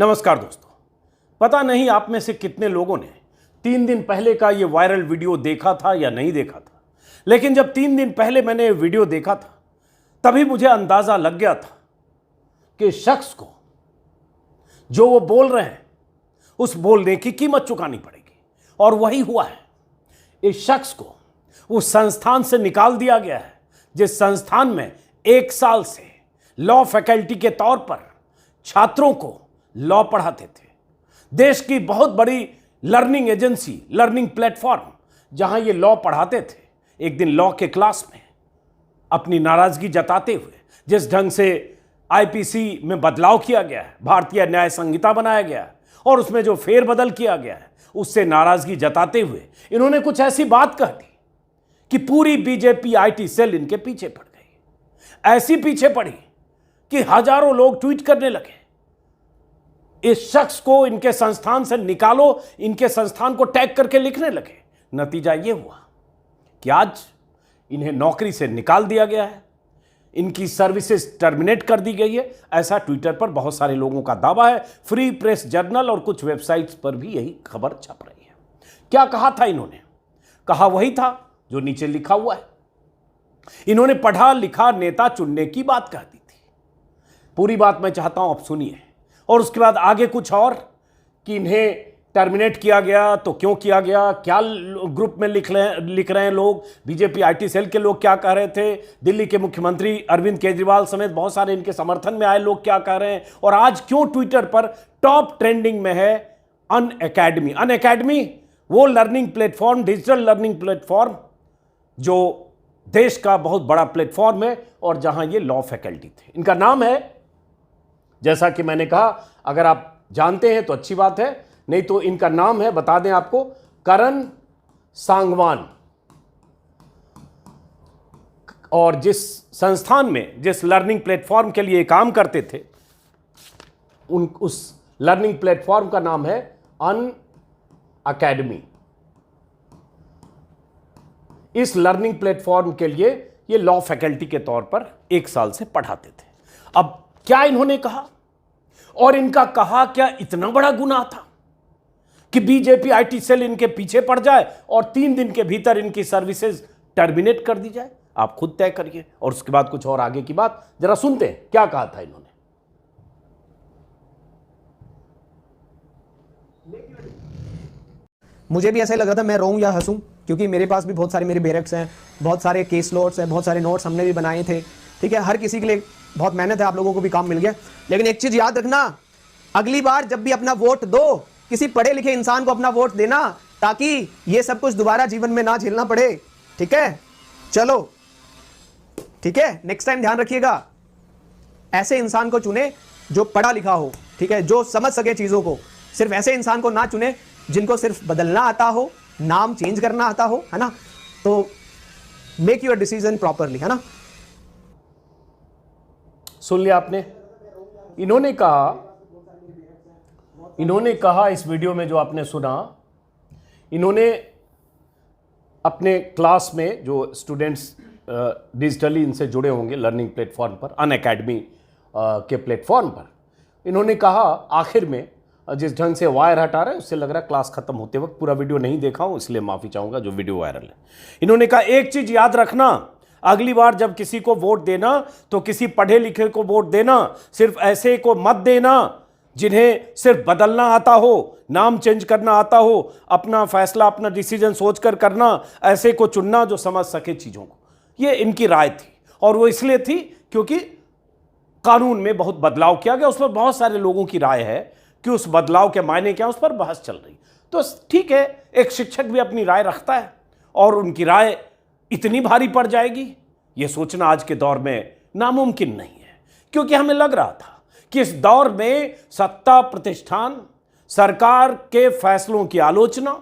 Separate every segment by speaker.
Speaker 1: नमस्कार दोस्तों, पता नहीं आप में से कितने लोगों ने 3 दिन पहले का ये वायरल वीडियो देखा था या नहीं देखा था। लेकिन जब 3 दिन पहले मैंने ये वीडियो देखा था तभी मुझे अंदाजा लग गया था कि इस शख्स को जो वो बोल रहे हैं उस बोलने की कीमत चुकानी पड़ेगी। और वही हुआ है। इस शख्स को उस संस्थान से निकाल दिया गया है जिस संस्थान में 1 साल से लॉ फैकल्टी के तौर पर छात्रों को लॉ पढ़ाते थे। देश की बहुत बड़ी लर्निंग एजेंसी, लर्निंग प्लेटफॉर्म जहां ये लॉ पढ़ाते थे, एक दिन लॉ के क्लास में अपनी नाराजगी जताते हुए जिस ढंग से आईपीसी में बदलाव किया गया है, भारतीय न्याय संहिता बनाया गया है और उसमें जो फेरबदल किया गया है, उससे नाराजगी जताते हुए इन्होंने कुछ ऐसी बात कह दी कि पूरी बीजेपी आईटी सेल इनके पीछे पड़ गई। ऐसी पीछे पड़ी कि हजारों लोग ट्वीट करने लगे, इस शख्स को इनके संस्थान से निकालो, इनके संस्थान को टैग करके लिखने लगे। नतीजा यह हुआ कि आज इन्हें नौकरी से निकाल दिया गया है, इनकी सर्विसेज टर्मिनेट कर दी गई है। ऐसा ट्विटर पर बहुत सारे लोगों का दावा है। फ्री प्रेस जर्नल और कुछ वेबसाइट्स पर भी यही खबर छप रही है। क्या कहा था इन्होंने? कहा वही था जो नीचे लिखा हुआ है। इन्होंने पढ़ा लिखा नेता चुनने की बात कह दी थी। पूरी बात मैं चाहता हूं आप सुनिए। और उसके बाद आगे कुछ और कि इन्हें टर्मिनेट किया गया तो क्यों किया गया, क्या ग्रुप में लिख रहे हैं लोग, बीजेपी आईटी सेल के लोग क्या कह रहे थे, दिल्ली के मुख्यमंत्री अरविंद केजरीवाल समेत बहुत सारे इनके समर्थन में आए लोग क्या कह रहे हैं, और आज क्यों ट्विटर पर टॉप ट्रेंडिंग में है अनअकैडमी। अनअकैडमी वो learning platform, digital learning platform जो देश का बहुत बड़ा प्लेटफॉर्म है और जहां ये लॉ फैकल्टी थे। इनका नाम है, जैसा कि मैंने कहा, अगर आप जानते हैं तो अच्छी बात है, नहीं तो इनका नाम है, बता दें आपको, करण सांगवान। और जिस संस्थान में, जिस लर्निंग प्लेटफॉर्म के लिए काम करते थे, उस लर्निंग प्लेटफॉर्म का नाम है अनअकैडमी। इस लर्निंग प्लेटफॉर्म के लिए ये लॉ फैकल्टी के तौर पर 1 साल से पढ़ाते थे। अब क्या इन्होंने कहा, और इनका कहा क्या इतना बड़ा गुनाह था कि बीजेपी आईटी सेल इनके पीछे पड़ जाए और 3 दिन के भीतर इनकी सर्विसेज टर्मिनेट कर दी जाए? आप खुद तय करिए। और उसके बाद कुछ और आगे की बात जरा सुनते हैं क्या कहा था इन्होंने।
Speaker 2: मुझे भी ऐसा ही लग रहा था मैं रोऊं या हंसूं, क्योंकि मेरे पास भी बहुत सारे मेरे बेरक्स हैं, बहुत सारे केस नोट्स हैं, बहुत सारे नोट्स हमने भी बनाए थे। ठीक है, हर किसी के लिए बहुत मेहनत है, आप लोगों को भी काम मिल गया। लेकिन एक चीज याद रखना, अगली बार जब भी अपना वोट दो, किसी पढ़े लिखे इंसान को अपना वोट देना, ताकि ये सब कुछ दोबारा जीवन में ना झेलना पड़े। ठीक है, चलो ठीक है, नेक्स्ट टाइम ध्यान रखिएगा, ऐसे इंसान को चुने जो पढ़ा लिखा हो। ठीक है, जो समझ सके चीजों को। सिर्फ ऐसे इंसान को ना चुने जिनको सिर्फ बदलना आता हो, नाम चेंज करना आता हो, है ना। तो मेक योर डिसीजन प्रॉपरली, है ना।
Speaker 1: सुन लिया आपने। इन्होंने कहा इस वीडियो में जो आपने सुना, इन्होंने अपने क्लास में जो स्टूडेंट्स डिजिटली इनसे जुड़े होंगे लर्निंग प्लेटफॉर्म पर, अनअकैडमी के प्लेटफॉर्म पर, इन्होंने कहा आखिर में, जिस ढंग से वायर हटा रहे हैं उससे लग रहा है क्लास खत्म होते वक्त, पूरा वीडियो नहीं देखा हूं इसलिए माफी चाहूंगा जो वीडियो वायरल है। इन्होंने कहा एक चीज याद रखना, अगली बार जब किसी को वोट देना तो किसी पढ़े लिखे को वोट देना, सिर्फ ऐसे को मत देना जिन्हें सिर्फ बदलना आता हो, नाम चेंज करना आता हो, अपना फैसला, अपना डिसीजन सोचकर करना, ऐसे को चुनना जो समझ सके चीजों को। ये इनकी राय थी और वो इसलिए थी क्योंकि कानून में बहुत बदलाव किया गया। उस पर बहुत सारे लोगों की राय है कि उस बदलाव के मायने क्या, उस पर बहस चल रही। तो ठीक है, एक शिक्षक भी अपनी राय रखता है और उनकी राय इतनी भारी पड़ जाएगी, यह सोचना आज के दौर में नामुमकिन नहीं है। क्योंकि हमें लग रहा था कि इस दौर में सत्ता प्रतिष्ठान, सरकार के फैसलों की आलोचना,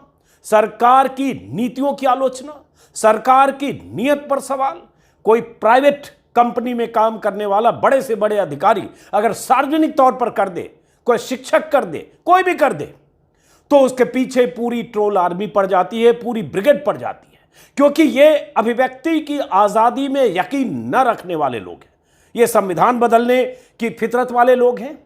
Speaker 1: सरकार की नीतियों की आलोचना, सरकार की नीयत पर सवाल, कोई प्राइवेट कंपनी में काम करने वाला बड़े से बड़े अधिकारी अगर सार्वजनिक तौर पर कर दे, कोई शिक्षक कर दे, कोई भी कर दे, तो उसके पीछे पूरी ट्रोल आर्मी पड़ जाती है, पूरी ब्रिगेड पड़ जाती है। क्योंकि ये अभिव्यक्ति की आजादी में यकीन न रखने वाले लोग हैं, ये संविधान बदलने की फितरत वाले लोग हैं,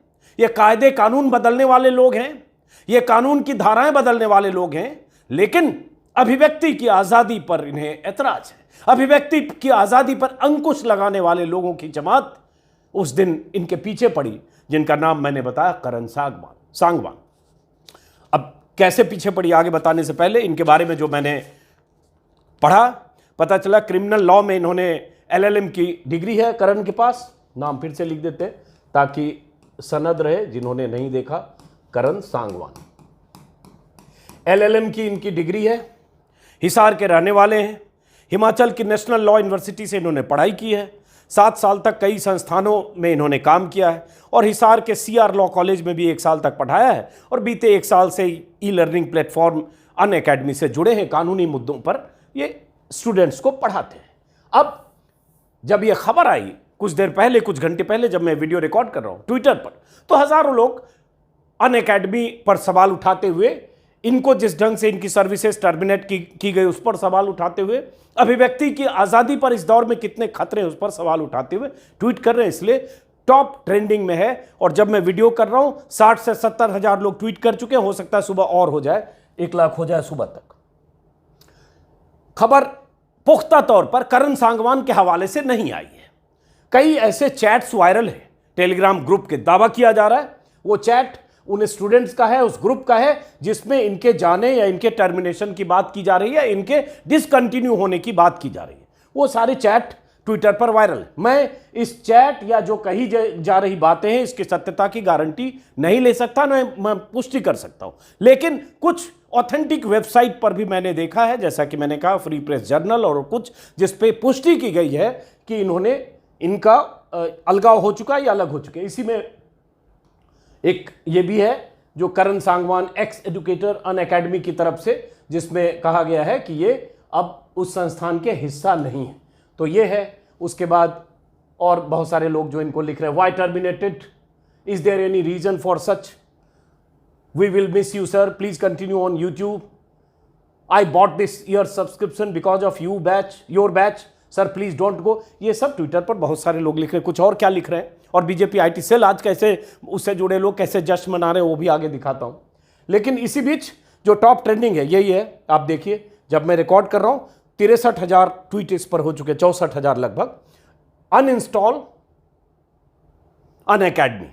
Speaker 1: ये कायदे कानून बदलने वाले लोग हैं, ये कानून की धाराएं बदलने वाले लोग हैं, लेकिन अभिव्यक्ति की आजादी पर इन्हें ऐतराज है। अभिव्यक्ति की आजादी पर अंकुश लगाने वाले लोगों की जमात उस दिन इनके पीछे पड़ी, जिनका नाम मैंने बताया करण सांगवान। अब कैसे पीछे पड़ी, आगे बताने से पहले इनके बारे में जो मैंने पढ़ा, पता चला क्रिमिनल लॉ में इन्होंने LLM की डिग्री है करण के पास। नाम फिर से लिख देते हैं ताकि सनद रहे, जिन्होंने नहीं देखा, करण सांगवान। LLM की इनकी डिग्री है, हिसार के रहने वाले हैं, हिमाचल की नेशनल लॉ यूनिवर्सिटी से इन्होंने पढ़ाई की है, 7 साल तक कई संस्थानों में इन्होंने काम किया है और हिसार के CR लॉ कॉलेज में भी 1 साल तक पढ़ाया है और बीते 1 साल से E-लर्निंग प्लेटफॉर्म अनअकैडमी से जुड़े हैं, कानूनी मुद्दों पर ये स्टूडेंट्स को पढ़ाते हैं। अब जब ये खबर आई कुछ देर पहले, कुछ घंटे पहले, जब मैं वीडियो रिकॉर्ड कर रहा हूं ट्विटर पर, तो हजारों लोग अनअकैडमी पर सवाल उठाते हुए, इनको जिस ढंग से इनकी सर्विसेज टर्मिनेट की गई उस पर सवाल उठाते हुए, अभिव्यक्ति की आज़ादी पर इस दौर में कितने खतरे उस पर सवाल उठाते हुए ट्वीट कर रहे हैं, इसलिए टॉप ट्रेंडिंग में है। और जब मैं वीडियो कर रहा हूं 60 से 70 हजार लोग ट्वीट कर चुके हैं, हो सकता है सुबह और हो जाए, 1 लाख हो जाए सुबह तक। खबर पुख्ता तौर पर करण सांगवान के हवाले से नहीं आई है। कई ऐसे चैट्स वायरल हैं टेलीग्राम ग्रुप के, दावा किया जा रहा है वो चैट उन स्टूडेंट्स का है, उस ग्रुप का है जिसमें इनके जाने या इनके टर्मिनेशन की बात की जा रही है, इनके डिसकंटिन्यू होने की बात की जा रही है। वो सारे चैट ट्विटर पर वायरल है। मैं इस चैट या जो कही जा रही बातें हैं इसकी सत्यता की गारंटी नहीं ले सकता, न मैं पुष्टि कर सकता हूं, लेकिन कुछ ऑथेंटिक वेबसाइट पर भी मैंने देखा है, जैसा कि मैंने कहा फ्री प्रेस जर्नल और कुछ, जिस पे पुष्टि की गई है कि इनका अलगाव हो चुका है या अलग हो चुके हैं। इसी में एक ये भी है जो करण सांगवान एक्स एजुकेटर अनअकैडमी की तरफ से, जिसमें कहा गया है कि ये अब उस संस्थान के हिस्सा नहीं है। तो ये है। उसके बाद और बहुत सारे लोग जो इनको लिख रहे हैं, why terminated, is there any reason for such, we will miss you sir, please continue on YouTube, I bought this year subscription because of your batch sir, please don't go. ये सब ट्विटर पर बहुत सारे लोग लिख रहे हैं। कुछ और क्या लिख रहे हैं, और बीजेपी IT सेल आज कैसे, उससे जुड़े लोग कैसे जश्न मना रहे हैं, वो भी आगे दिखाता हूं। लेकिन इसी बीच जो टॉप ट्रेंडिंग है यही है, आप देखिए, जब मैं रिकॉर्ड कर रहा हूं 63,000 ट्वीट इस पर हो चुके, 64,000 लगभग। अनइंस्टॉल अनअकैडमी,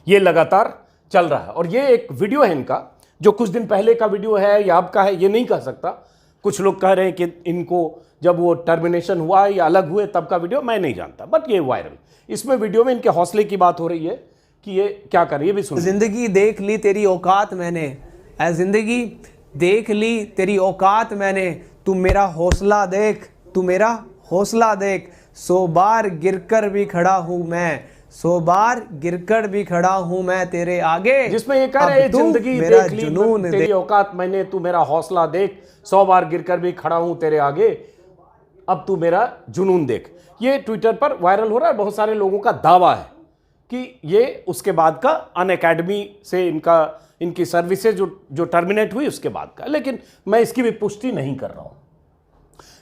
Speaker 1: ये लगातार चल रहा है। और ये एक वीडियो है इनका, जो कुछ दिन पहले का वीडियो है या अब का है ये नहीं कह सकता। कुछ लोग कह रहे हैं कि इनको जब वो टर्मिनेशन हुआ या अलग हुए तब का वीडियो, मैं नहीं जानता, बट ये वायरल। इसमें वीडियो में इनके हौसले की बात हो रही है कि ये क्या कर रही है, भी सुनिए।
Speaker 2: जिंदगी देख ली तेरी औकात मैंने, ऐ जिंदगी देख ली तेरी औकात मैंने, तू मेरा हौसला देख, तू मेरा हौसला देख, 100 बार गिरकर भी खड़ा हूं मैं, 100 बार गिरकर भी खड़ा हूं मैं तेरे आगे।
Speaker 1: जिसमें ये कह रहे हैं जिंदगी देख ली तेरी औकात मैंने, तू मेरा हौसला देख, 100 बार गिरकर भी खड़ा हूं तेरे आगे, अब तू मेरा जुनून देख। ये ट्विटर पर वायरल हो रहा है। बहुत सारे लोगों का दावा है कि ये उसके बाद का अनअकैडमी से इनकी सर्विसेज जो टर्मिनेट हुई उसके बाद का, लेकिन मैं इसकी भी पुष्टि नहीं कर रहा हूं।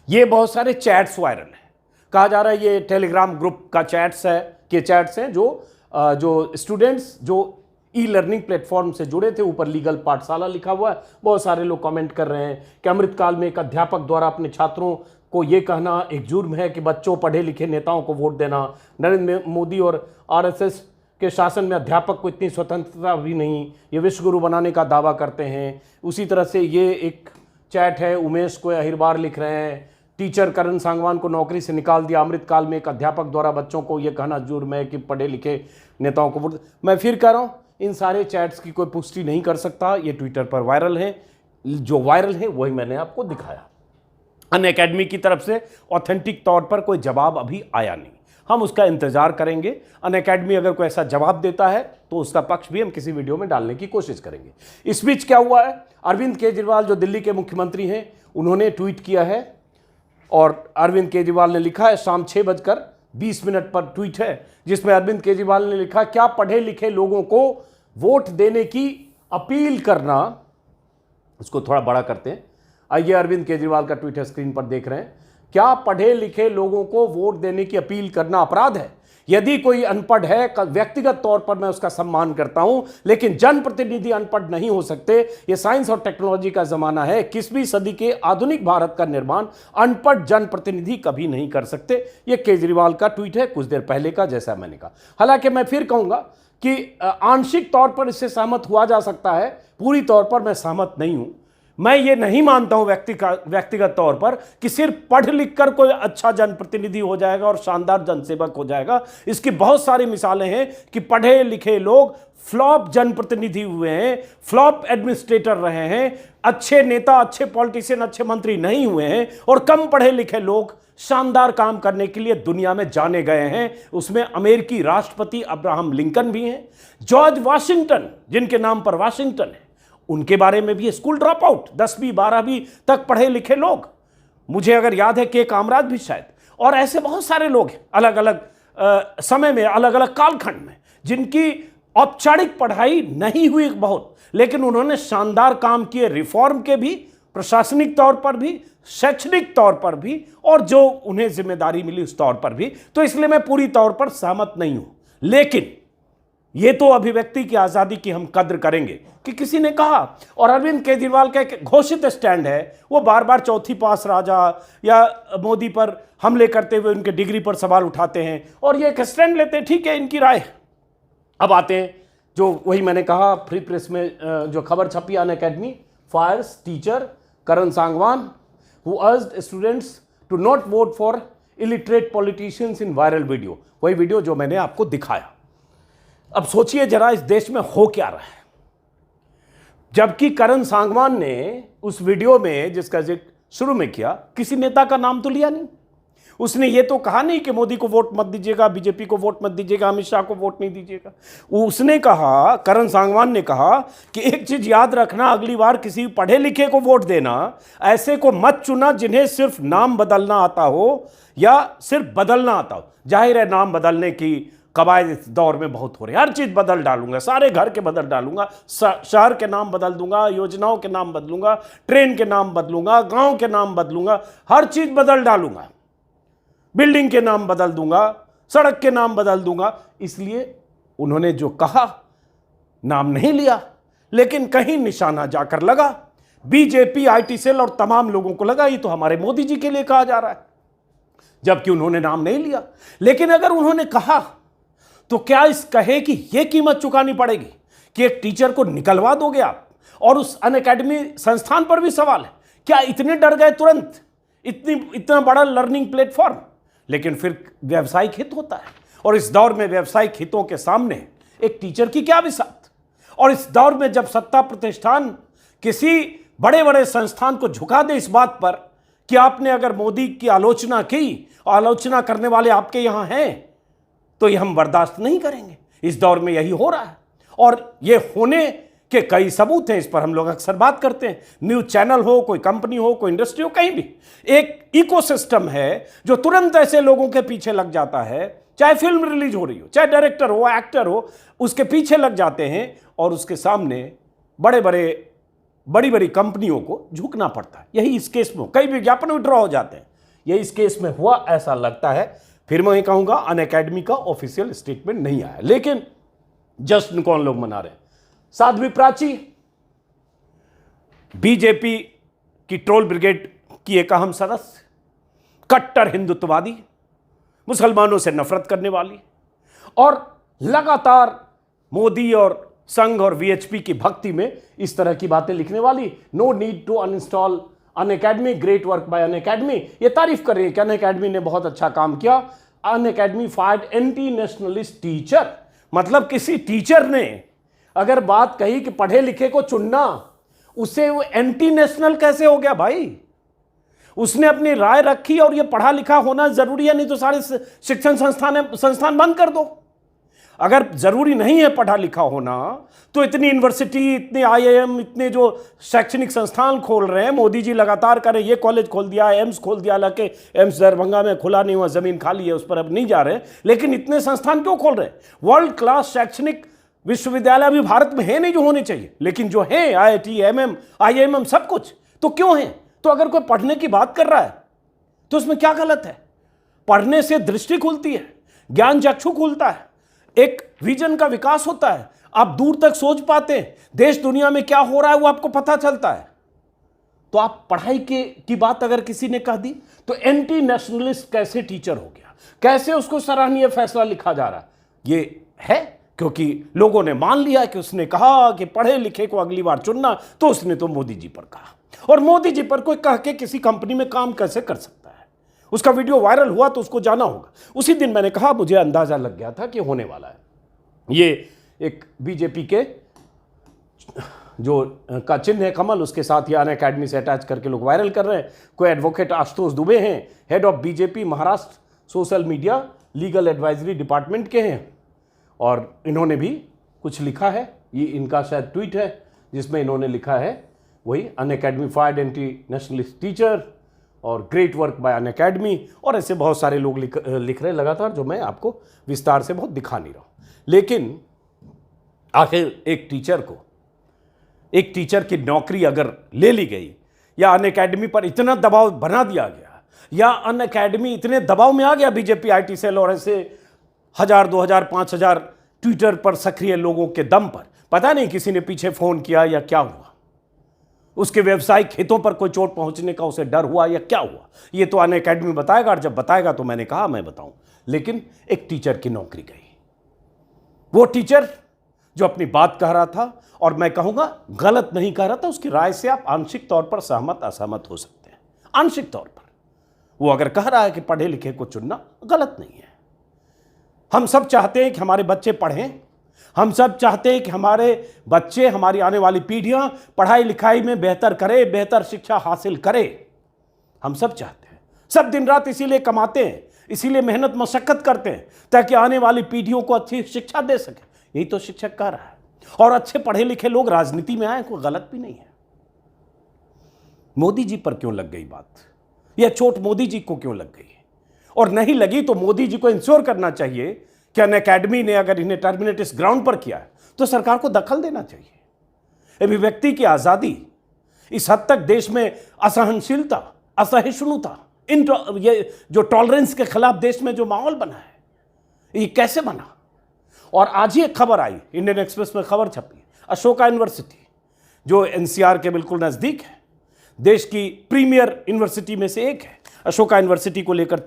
Speaker 1: ये बहुत सारे चैट्स वायरल है, कहा जा रहा है ये टेलीग्राम ग्रुप का चैट्स हैं जो स्टूडेंट्स जो E-लर्निंग प्लेटफॉर्म से जुड़े थे, ऊपर लीगल पाठशाला लिखा हुआ है। बहुत सारे लोग कमेंट कर रहे हैं कि अमृतकाल में एक अध्यापक द्वारा अपने छात्रों को ये कहना एक जुर्म है कि बच्चों पढ़े लिखे नेताओं को वोट देना। नरेंद्र मोदी और RSS के शासन में अध्यापक को इतनी स्वतंत्रता भी नहीं, ये विश्वगुरु बनाने का दावा करते हैं। उसी तरह से ये एक चैट है, उमेश को अहिरबार लिख रहे हैं, टीचर करण सांगवान को नौकरी से निकाल दिया, अमृतकाल में एक अध्यापक द्वारा बच्चों को यह कहना जुर्म है कि पढ़े लिखे नेताओं को वोट। मैं फिर कह रहा हूँ, इन सारे चैट्स की कोई पुष्टि नहीं कर सकता, ये ट्विटर पर वायरल है। जो वायरल है वही मैंने आपको दिखाया। अनअकैडमी की तरफ से ऑथेंटिक तौर पर कोई जवाब अभी आया नहीं, हम उसका इंतजार करेंगे। अनअकैडमी अगर कोई ऐसा जवाब देता है तो उसका पक्ष भी हम किसी वीडियो में डालने की कोशिश करेंगे। इस बीच क्या हुआ है, अरविंद केजरीवाल जो दिल्ली के मुख्यमंत्री हैं, उन्होंने ट्वीट किया है और अरविंद केजरीवाल ने लिखा है, शाम 6:20 पर ट्वीट है, जिसमें अरविंद केजरीवाल ने लिखा, क्या पढ़े लिखे लोगों को वोट देने की अपील करना, इसको थोड़ा बड़ा करते हैं, आइए अरविंद केजरीवाल का ट्वीट है, स्क्रीन पर देख रहे हैं, क्या पढ़े लिखे लोगों को वोट देने की अपील करना अपराध है? यदि कोई अनपढ़ है, व्यक्तिगत तौर पर मैं उसका सम्मान करता हूं, लेकिन जनप्रतिनिधि अनपढ़ नहीं हो सकते। यह साइंस और टेक्नोलॉजी का जमाना है। 21वीं सदी के आधुनिक भारत का निर्माण अनपढ़ जनप्रतिनिधि कभी नहीं कर सकते। यह केजरीवाल का ट्वीट है कुछ देर पहले का, जैसा मैंने कहा। हालांकि मैं फिर कहूंगा कि आंशिक तौर पर इससे सहमत हुआ जा सकता है, पूरी तौर पर मैं सहमत नहीं हूं। मैं ये नहीं मानता हूं व्यक्तिगत तौर पर कि सिर्फ पढ़ लिख कर कोई अच्छा जनप्रतिनिधि हो जाएगा और शानदार जनसेवक हो जाएगा। इसकी बहुत सारी मिसालें हैं कि पढ़े लिखे लोग फ्लॉप जनप्रतिनिधि हुए हैं, फ्लॉप एडमिनिस्ट्रेटर रहे हैं, अच्छे नेता, अच्छे पॉलिटिशियन, अच्छे मंत्री नहीं हुए हैं, और कम पढ़े लिखे लोग शानदार काम करने के लिए दुनिया में जाने गए हैं। उसमें अमेरिकी राष्ट्रपति अब्राहम लिंकन भी हैं, जॉर्ज वाशिंगटन, जिनके नाम पर वाशिंगटन है, उनके बारे में भी स्कूल ड्रॉप आउट, 10वीं 12वीं तक पढ़े लिखे लोग, मुझे अगर याद है के कामराज भी शायद, और ऐसे बहुत सारे लोग हैं अलग अलग समय में, अलग अलग कालखंड में, जिनकी औपचारिक पढ़ाई नहीं हुई बहुत, लेकिन उन्होंने शानदार काम किए, रिफॉर्म के भी, प्रशासनिक तौर पर भी, शैक्षणिक तौर पर भी, और जो उन्हें जिम्मेदारी मिली उस तौर पर भी। तो इसलिए मैं पूरी तौर पर सहमत नहीं हूं, लेकिन यह तो अभिव्यक्ति की आजादी की हम कद्र करेंगे कि किसी ने कहा, और अरविंद केजरीवाल का एक घोषित स्टैंड है, वो बार बार चौथी पास राजा या मोदी पर हमले करते हुए उनके डिग्री पर सवाल उठाते हैं और ये एक स्टैंड लेते हैं। ठीक है, इनकी राय। अब आते हैं जो वही मैंने कहा, फ्री प्रेस में जो खबर छपी, Unacademy fires teacher Karan Sangwan who urged students to not vote for illiterate politicians in viral video. वही वीडियो जो मैंने आपको दिखाया। अब सोचिए जरा इस देश में हो क्या रहा है। जबकि करण सांगवान ने उस वीडियो में जिसका जिक्र शुरू में किया, किसी नेता का नाम तो लिया नहीं। उसने ये तो कहा नहीं कि मोदी को वोट मत दीजिएगा, बीजेपी को वोट मत दीजिएगा, अमित शाह को वोट नहीं दीजिएगा। उसने कहा, करण सांगवान ने कहा कि एक चीज याद रखना, अगली बार किसी पढ़े लिखे को वोट देना, ऐसे को मत चुना जिन्हें सिर्फ नाम बदलना आता हो या सिर्फ बदलना आता हो। जाहिर है नाम बदलने की कवायद इस दौर में बहुत हो रही है। हर चीज बदल डालूंगा, सारे घर के बदल डालूंगा, शहर के नाम बदल दूंगा, योजनाओं के नाम बदलूंगा, ट्रेन के नाम बदलूंगा, गांव के नाम बदलूंगा, हर चीज बदल डालूंगा, बिल्डिंग के नाम बदल दूंगा, सड़क के नाम बदल दूंगा। इसलिए उन्होंने जो कहा, नाम नहीं लिया, लेकिन कहीं निशाना जाकर लगा। बीजेपी, आईटी सेल और तमाम लोगों को लगा ये तो हमारे मोदी जी के लिए कहा जा रहा है, जबकि उन्होंने नाम नहीं लिया। लेकिन अगर उन्होंने कहा तो क्या इस कहे कि यह कीमत चुकानी पड़ेगी कि एक टीचर को निकलवा दोगे आप? और उस अनअकैडमी संस्थान पर भी सवाल है, क्या इतने डर गए तुरंत? इतना बड़ा लर्निंग प्लेटफॉर्म, लेकिन फिर व्यावसायिक हित होता है, और इस दौर में व्यावसायिक हितों के सामने एक टीचर की क्या विसात। और इस दौर में जब सत्ता प्रतिष्ठान किसी बड़े बड़े संस्थान को झुका दे इस बात पर कि आपने अगर मोदी की आलोचना की, आलोचना करने वाले आपके यहां हैं, तो ये हम बर्दाश्त नहीं करेंगे। इस दौर में यही हो रहा है, और ये होने के कई सबूत हैं। इस पर हम लोग अक्सर बात करते हैं। न्यूज चैनल हो, कोई कंपनी हो, कोई इंडस्ट्री हो, कहीं भी एक इकोसिस्टम है जो तुरंत ऐसे लोगों के पीछे लग जाता है, चाहे फिल्म रिलीज हो रही हो, चाहे डायरेक्टर हो, एक्टर हो, उसके पीछे लग जाते हैं और उसके सामने बड़ी बड़ी कंपनियों को झुकना पड़ता है। यही इस केस में, कई विज्ञापन विड्रॉ हो जाते हैं, यही इस केस में हुआ ऐसा लगता है। फिर मैं ये कहूंगा, अनअकैडमी का ऑफिशियल स्टेटमेंट नहीं आया, लेकिन जश्न कौन लोग मना रहे हैं? साध्वी प्राची, बीजेपी की ट्रोल ब्रिगेड की एक अहम सदस्य, कट्टर हिंदुत्ववादी, मुसलमानों से नफरत करने वाली, और लगातार मोदी और संघ और वीएचपी की भक्ति में इस तरह की बातें लिखने वाली। No need to uninstall Unacademy, great work by Unacademy. ये तारीफ कर रही है कि अनअकैडमी ने बहुत अच्छा काम किया। Unacademy fired anti nationalist teacher, मतलब किसी टीचर ने अगर बात कही कि पढ़े लिखे को चुनना, उसे वो एंटी नेशनल कैसे हो गया भाई? उसने अपनी राय रखी और ये पढ़ा लिखा होना जरूरी है, नहीं तो सारे शिक्षण संस्थान बंद कर दो। अगर जरूरी नहीं है पढ़ा लिखा होना, तो इतनी यूनिवर्सिटी, इतने आईआईएम, इतने जो शैक्षणिक संस्थान खोल रहे हैं, मोदी जी लगातार करें, ये कॉलेज खोल दिया, एम्स खोल दिया, हालांकि एम्स दरभंगा में खुला नहीं हुआ, जमीन खाली है, उस पर अब नहीं जा रहे, लेकिन इतने संस्थान क्यों खोल रहे हैं? वर्ल्ड क्लास शैक्षणिक विश्वविद्यालय अभी भारत में है नहीं जो होने चाहिए, लेकिन जो है आईआईटी, आईआईएम सब कुछ, तो क्यों है? तो अगर कोई पढ़ने की बात कर रहा है तो उसमें क्या गलत है? पढ़ने से दृष्टि खुलती है, ज्ञान चक्षु खुलता है, एक विजन का विकास होता है, आप दूर तक सोच पाते हैं, देश दुनिया में क्या हो रहा है वो आपको पता चलता है। तो आप पढ़ाई की बात अगर किसी ने कह दी तो एंटी नेशनलिस्ट कैसे टीचर हो गया, कैसे उसको सराहनीय फैसला लिखा जा रहा है? ये है क्योंकि लोगों ने मान लिया कि उसने कहा कि पढ़े लिखे को अगली बार चुनना, तो उसने तो मोदी जी पर कहा, और मोदी जी पर कोई कह के किसी कंपनी में काम कैसे कर सकता है? उसका वीडियो वायरल हुआ तो उसको जाना होगा। उसी दिन मैंने कहा मुझे अंदाजा लग गया था कि होने वाला है। ये एक बीजेपी के जो का चिन्ह है कमल, उसके साथ ही अनअकैडमी से अटैच करके लोग वायरल कर रहे हैं। कोई एडवोकेट आशुतोष दुबे हैं, head of BJP Maharashtra social media legal advisory department के हैं, और इन्होंने भी कुछ लिखा है। ये इनका शायद ट्वीट है जिसमें इन्होंने लिखा है वही, Unacademy fired anti nationalist teacher और ग्रेट वर्क बाय अनअकैडमी, और ऐसे बहुत सारे लोग लिख रहे लगातार, जो मैं आपको विस्तार से बहुत दिखा नहीं रहा हूँ। लेकिन आखिर एक टीचर की नौकरी अगर ले ली गई, या अनअकैडमी पर इतना दबाव बना दिया गया, या अनअकैडमी इतने दबाव में आ गया बीजेपी आईटी सेल और ऐसे 1000, 2000, 5000 ट्विटर पर सक्रिय लोगों के दम पर, पता नहीं किसी ने पीछे फोन किया या क्या हुआ, उसके व्यवसायिक हितों पर कोई चोट पहुंचने का उसे डर हुआ या क्या हुआ, ये तो अनअकैडमी बताएगा, और जब बताएगा तो मैंने कहा मैं बताऊं। लेकिन एक टीचर की नौकरी गई, वो टीचर जो अपनी बात कह रहा था, और मैं कहूंगा गलत नहीं कह रहा था, उसकी राय से आप आंशिक तौर पर सहमत असहमत हो सकते हैं। आंशिक तौर पर वो अगर कह रहा है कि पढ़े लिखे को चुनना गलत नहीं है। हम सब चाहते हैं कि हमारे बच्चे पढ़ें, हम सब चाहते हैं कि हमारे बच्चे, हमारी आने वाली पीढ़ियां पढ़ाई लिखाई में बेहतर करें, बेहतर शिक्षा हासिल करें। हम सब चाहते हैं, सब दिन रात इसीलिए कमाते हैं, इसीलिए मेहनत मशक्कत करते हैं ताकि आने वाली पीढ़ियों को अच्छी शिक्षा दे सके। यही तो शिक्षक कह रहा है। और अच्छे पढ़े लिखे लोग राजनीति में आए, कोई गलत भी नहीं है। मोदी जी पर क्यों लग गई बात, यह चोट मोदी जी को क्यों लग गई? और नहीं लगी तो मोदी जी को इंश्योर करना चाहिए कि अनअकैडमी ने अगर इन्हें टर्मिनेट इस ग्राउंड पर किया है तो सरकार को दखल देना चाहिए। अभिव्यक्ति की आजादी, इस हद तक देश में असहनशीलता, असहिष्णुता, ये जो टॉलरेंस के खिलाफ देश में जो माहौल बना है, ये कैसे बना? और आज ही एक खबर आई, इंडियन एक्सप्रेस में खबर छपी, अशोका यूनिवर्सिटी जो एनसीआर के बिल्कुल नजदीक है, देश की प्रीमियर यूनिवर्सिटी में से एक है, अशोका यूनिवर्सिटी को लेकर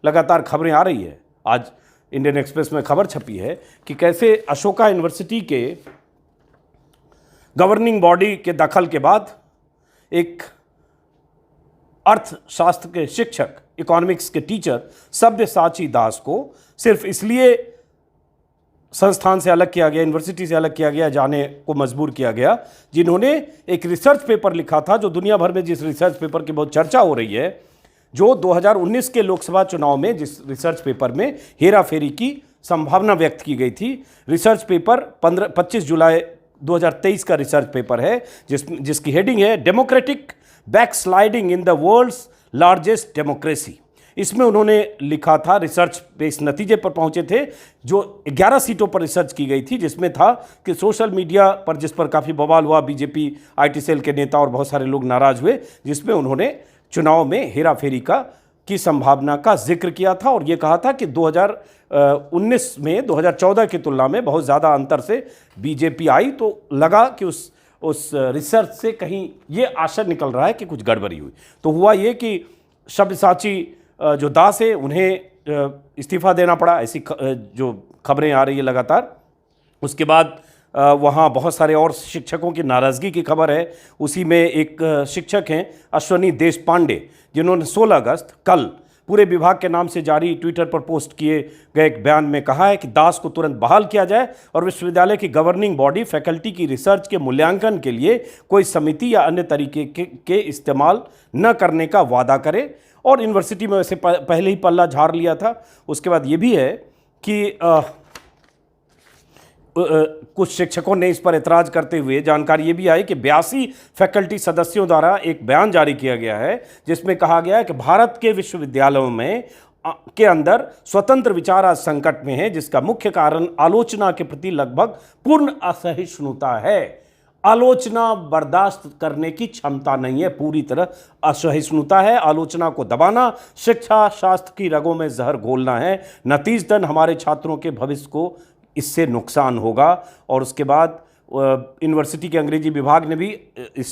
Speaker 1: लगातार खबरें आ रही है। आज इंडियन एक्सप्रेस में खबर छपी है कि कैसे अशोका यूनिवर्सिटी के गवर्निंग बॉडी के दखल के बाद एक अर्थशास्त्र के शिक्षक, इकोनॉमिक्स के टीचर सब्यसाची दास को सिर्फ इसलिए संस्थान से अलग किया गया, यूनिवर्सिटी से अलग किया गया, जाने को मजबूर किया गया, जिन्होंने एक रिसर्च पेपर लिखा था, जो दुनिया भर में जिस रिसर्च पेपर की बहुत चर्चा हो रही है, जो 2019 के लोकसभा चुनाव में जिस रिसर्च पेपर में हेरा फेरी की संभावना व्यक्त की गई थी। रिसर्च पेपर 25 जुलाई 2023 का रिसर्च पेपर है, जिसकी हेडिंग है democratic backsliding in the world's largest democracy. इसमें उन्होंने लिखा था, रिसर्च पे इस नतीजे पर पहुंचे थे, जो 11 सीटों पर रिसर्च की गई थी, जिसमें था कि सोशल मीडिया पर, जिस पर काफ़ी बवाल हुआ, बीजेपी आईटी सेल के नेता और बहुत सारे लोग नाराज हुए, जिसमें उन्होंने चुनाव में हेरा फेरी की संभावना का जिक्र किया था, और ये कहा था कि 2019 में 2014 की तुलना में बहुत ज़्यादा अंतर से बीजेपी आई, तो लगा कि उस रिसर्च से कहीं ये आशा निकल रहा है कि कुछ गड़बड़ी हुई। तो हुआ ये कि सब्यसाची जो दास है उन्हें इस्तीफा देना पड़ा, ऐसी जो खबरें आ रही है लगातार। उसके बाद वहाँ बहुत सारे और शिक्षकों की नाराज़गी की खबर है। उसी में एक शिक्षक हैं अश्वनी देशपांडे, जिन्होंने 16 अगस्त कल पूरे विभाग के नाम से जारी ट्विटर पर पोस्ट किए गए एक बयान में कहा है कि दास को तुरंत बहाल किया जाए और विश्वविद्यालय की गवर्निंग बॉडी फैकल्टी की रिसर्च के मूल्यांकन के लिए कोई समिति या अन्य तरीके के इस्तेमाल न करने का वादा करे। और यूनिवर्सिटी में वैसे पहले ही पल्ला झाड़ लिया था। उसके बाद ये भी है कि कुछ शिक्षकों ने इस पर एतराज़ करते हुए जानकारी ये भी आई कि 82 फैकल्टी सदस्यों द्वारा एक बयान जारी किया गया है, जिसमें कहा गया है कि भारत के विश्वविद्यालयों में के अंदर स्वतंत्र विचार आज संकट में है, जिसका मुख्य कारण आलोचना के प्रति लगभग पूर्ण असहिष्णुता है। आलोचना बर्दाश्त करने की क्षमता नहीं है, पूरी तरह असहिष्णुता है। आलोचना को दबाना शिक्षा शास्त्र की रगों में जहर घोलना है। नतीजतन हमारे छात्रों के भविष्य को इससे नुकसान होगा। और उसके बाद यूनिवर्सिटी के अंग्रेजी विभाग ने भी इस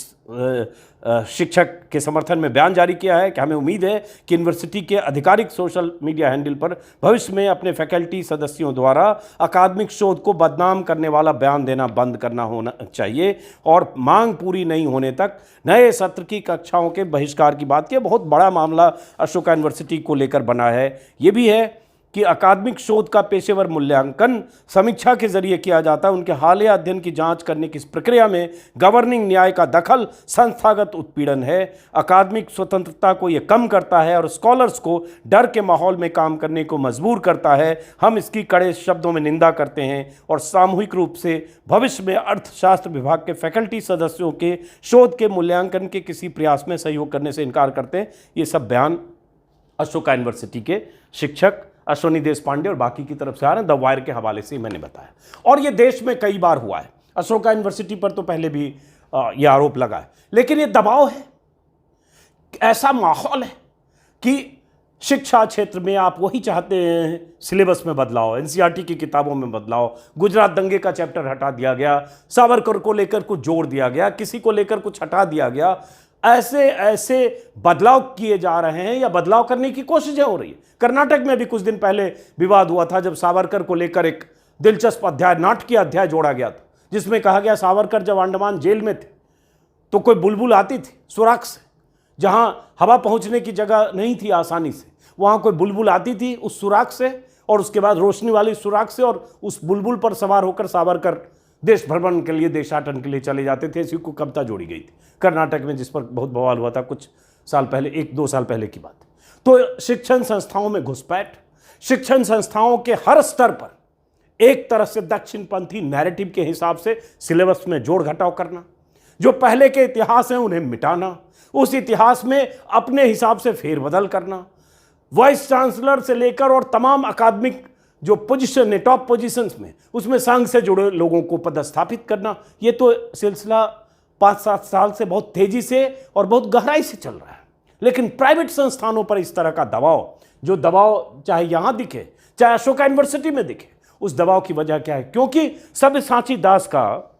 Speaker 1: शिक्षक के समर्थन में बयान जारी किया है कि हमें उम्मीद है कि यूनिवर्सिटी के आधिकारिक सोशल मीडिया हैंडल पर भविष्य में अपने फैकल्टी सदस्यों द्वारा अकादमिक शोध को बदनाम करने वाला बयान देना बंद करना होना चाहिए और मांग पूरी नहीं होने तक नए सत्र की कक्षाओं के बहिष्कार की बात की। बहुत बड़ा मामला अशोका यूनिवर्सिटी को लेकर बना है। ये भी है कि अकादमिक शोध का पेशेवर मूल्यांकन समीक्षा के जरिए किया जाता है। उनके हालिया अध्ययन की जांच करने की इस प्रक्रिया में गवर्निंग न्याय का दखल संस्थागत उत्पीड़न है। अकादमिक स्वतंत्रता को यह कम करता है और स्कॉलर्स को डर के माहौल में काम करने को मजबूर करता है। हम इसकी कड़े शब्दों में निंदा करते हैं और सामूहिक रूप से भविष्य में अर्थशास्त्र विभाग के फैकल्टी सदस्यों के शोध के मूल्यांकन के किसी प्रयास में सहयोग करने से इनकार करते हैं। ये सब बयान अशोका यूनिवर्सिटी के शिक्षक अश्वनी देशपांडे और बाकी की तरफ से आ रहे हैं। द वायर के हवाले से मैंने बताया। और ये देश में कई बार हुआ है। अशोका यूनिवर्सिटी पर तो पहले भी ये आरोप लगा है, लेकिन ये दबाव है, ऐसा माहौल है कि शिक्षा क्षेत्र में आप वही चाहते हैं, सिलेबस में बदलाव, एनसीईआरटी की किताबों में बदलाव, गुजरात दंगे का चैप्टर हटा दिया गया, सावरकर को लेकर कुछ जोड़ दिया गया, किसी को लेकर कुछ हटा दिया गया। ऐसे ऐसे बदलाव किए जा रहे हैं या बदलाव करने की कोशिशें हो रही है। कर्नाटक में भी कुछ दिन पहले विवाद हुआ था जब सावरकर को लेकर एक दिलचस्प अध्याय, नाटकीय अध्याय जोड़ा गया था, जिसमें कहा गया सावरकर जब अंडमान जेल में थे तो कोई बुलबुल आती थी सुराख से, जहां हवा पहुंचने की जगह नहीं थी आसानी से, वहां कोई बुलबुल आती थी उस सुराख से और उसके बाद रोशनी वाली सुराख से, और उस बुलबुल पर सवार होकर सावरकर देश भ्रमण के लिए, देशाटन के लिए चले जाते थे। इसी को कविता जोड़ी गई थी कर्नाटक में, जिस पर बहुत बवाल हुआ था कुछ साल पहले, 1-2 साल पहले की बात। तो शिक्षण संस्थाओं में घुसपैठ, शिक्षण संस्थाओं के हर स्तर पर एक तरह से दक्षिणपंथी नैरेटिव के हिसाब से सिलेबस में जोड़ घटाव करना, जो पहले के इतिहास हैं उन्हें मिटाना, उस इतिहास में अपने हिसाब से फेरबदल करना, वाइस चांसलर से लेकर और तमाम अकादमिक जो पोजीशन है, टॉप पोजीशंस में, उसमें संघ से जुड़े लोगों को पदस्थापित करना। ये तो सिलसिला 5-7 साल से बहुत तेजी से और बहुत गहराई से चल रहा है। लेकिन प्राइवेट संस्थानों पर इस तरह का दबाव, जो दबाव चाहे यहां दिखे चाहे अशोका यूनिवर्सिटी में दिखे, उस दबाव की वजह क्या है? क्योंकि सब्यसाची दास का,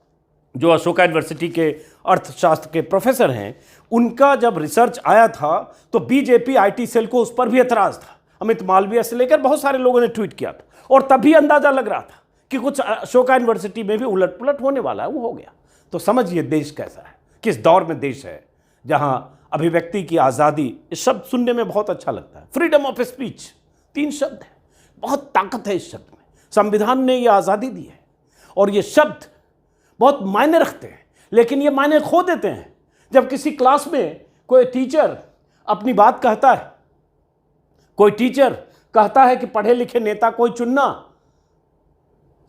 Speaker 1: जो अशोका यूनिवर्सिटी के अर्थशास्त्र के प्रोफेसर हैं, उनका जब रिसर्च आया था तो बीजेपी आईटी सेल को उस पर भी एतराज था। अमित मालवीय से लेकर बहुत सारे लोगों ने ट्वीट किया था और तभी अंदाजा लग रहा था कि कुछ अशोका यूनिवर्सिटी में भी उलट पुलट होने वाला है। वो हो गया। तो समझिए देश कैसा है, किस दौर में देश है, जहां अभिव्यक्ति की आज़ादी, इस शब्द सुनने में बहुत अच्छा लगता है, फ्रीडम ऑफ स्पीच, 3 शब्द है, बहुत ताकत है इस शब्द में। संविधान ने यह आज़ादी दी है और ये शब्द बहुत मायने रखते हैं, लेकिन ये मायने खो देते हैं जब किसी क्लास में कोई टीचर अपनी बात कहता है, कोई टीचर कहता है कि पढ़े लिखे नेता कोई चुनना,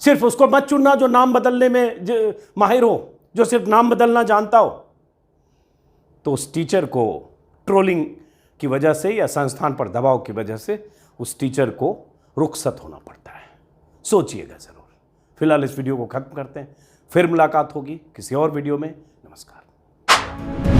Speaker 1: सिर्फ उसको मत चुनना जो नाम बदलने में माहिर हो, जो सिर्फ नाम बदलना जानता हो। तो उस टीचर को ट्रोलिंग की वजह से या संस्थान पर दबाव की वजह से उस टीचर को रुखसत होना पड़ता है। सोचिएगा ज़रूर। फिलहाल इस वीडियो को खत्म करते हैं, फिर मुलाकात होगी किसी और वीडियो में। नमस्कार।